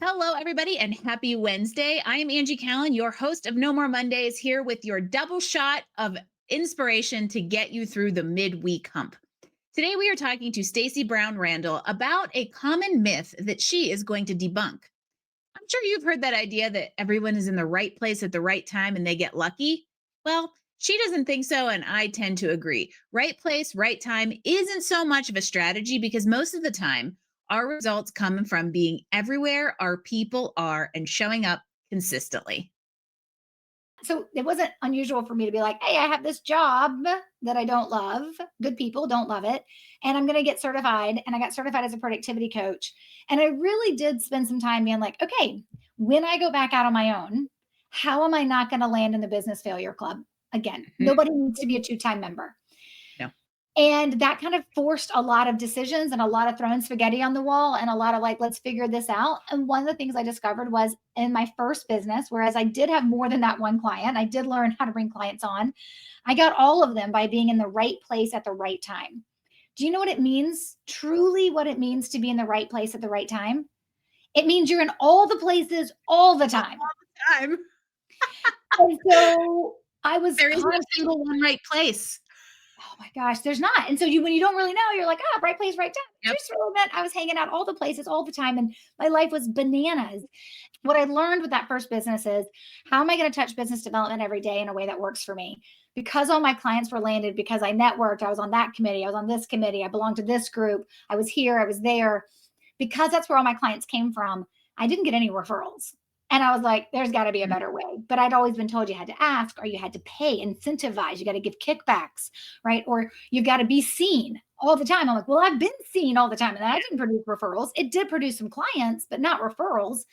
Hello, everybody, and happy Wednesday. I am Angie Callen, your host of No More Mondays, here with your double shot of inspiration to get you through the midweek hump. Today, we are talking to Stacey Brown Randall about a common myth that she is going to debunk. I'm sure you've heard that idea that everyone is in the right place at the right time and they get lucky. Well, she doesn't think so, and I tend to agree. Right place, right time isn't so much of a strategy because most of the time, our results come from being everywhere our people are and showing up consistently. So it wasn't unusual for me to be like, hey, I have this job that I don't love. Good people don't love it. And I'm going to get certified. And I got certified as a productivity coach. And I really did spend some time being like, okay, when I go back out on my own, how am I not going to land in the business failure club again? Mhm. Nobody needs to be a two-time member. No. And that kind of forced a lot of decisions and a lot of throwing spaghetti on the wall and a lot of like, let's figure this out. And one of the things I discovered was in my first business, whereas I did have more than that one client, I did learn how to bring clients on. I got all of them by being in the right place at the right time. Do you know what it means? Truly, what it means to be in the right place at the right time? It means you're in all the places all the time. Time. And so I was There is no constantly, single one right place. oh my gosh, there's not. And so when you don't really know, you're like, ah, right place, right time. Yep. Just really meant I was hanging out all the places all the time, and my life was bananas. What I learned with that first business is, how am I going to touch business development every day in a way that works for me? Because all my clients were landed because I networked. I was on that committee. I was on this committee. I belonged to this group. I was here. I was there. Because that's where all my clients came from, I didn't get any referrals. And I was like, there's got to be a better way. But I'd always been told you had to ask, or you had to pay, incentivize, you got to give kickbacks, right? Or you've got to be seen all the time. I'm like, well, I've been seen all the time. And that didn't produce referrals. It did produce some clients, but not referrals.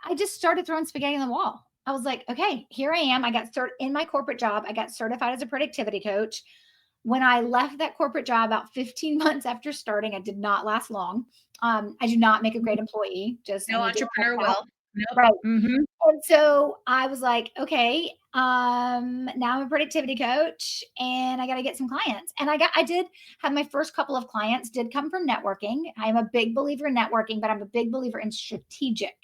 I just started throwing spaghetti on the wall. I was like, okay, here I am. I got started in my corporate job. I got certified as a productivity coach. When I left that corporate job about 15 months after starting, I did not last long. I do not make a great employee. Just I No need to entrepreneur that. will. Nope. Right. Mm-hmm. And so I was like, okay, now I'm a productivity coach and I got to get some clients. And I did have my first couple of clients did come from networking. I'm a big believer in networking, but I'm a big believer in strategic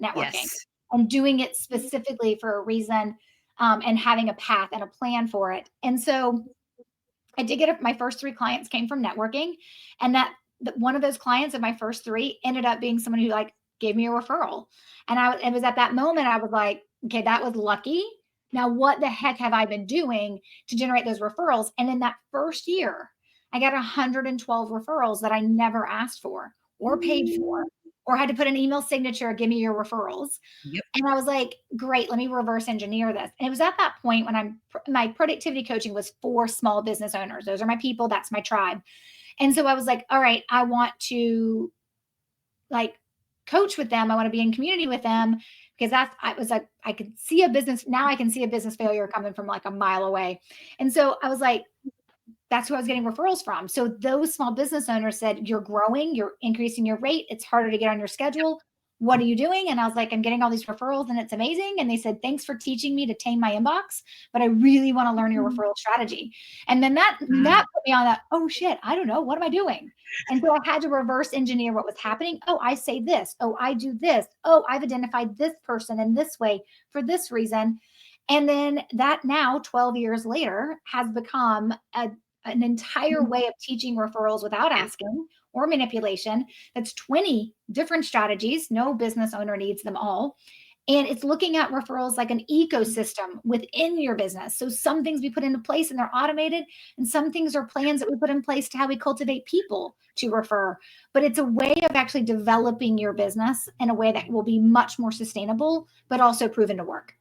networking Yes. and doing it specifically for a reason, and having a path and a plan for it. And so I did get my first three clients came from networking, and one of those clients of my first three ended up being someone who like gave me a referral. And it was at that moment I was like, okay, that was lucky. Now, what the heck have I been doing to generate those referrals? And in that first year, I got 112 referrals that I never asked for or paid for or had to put an email signature, give me your referrals. Yep. And I was like, great, let me reverse engineer this. And it was at that point when my productivity coaching was for small business owners. Those are my people. That's my tribe. And so I was like, all right, I want to like coach with them. I want to be in community with them because I was like, I could see a business. Now I can see a business failure coming from like a mile away. And so I was like, that's who I was getting referrals from. So those small business owners said, you're growing, you're increasing your rate. It's harder to get on your schedule. What are you doing? And I was like, I'm getting all these referrals and it's amazing. And they said, thanks for teaching me to tame my inbox, but I really want to learn your referral strategy. And then that put me on that, oh shit, I don't know. What am I doing? And so I had to reverse engineer what was happening. Oh, I say this. Oh, I do this. Oh, I've identified this person in this way for this reason. And then that now 12 years later has become an entire way of teaching referrals without Yes. asking or manipulation. That's 20 different strategies. No business owner needs them all. And it's looking at referrals like an ecosystem within your business. So some things we put into place and they're automated, and some things are plans that we put in place to how we cultivate people to refer. But it's a way of actually developing your business in a way that will be much more sustainable, but also proven to work.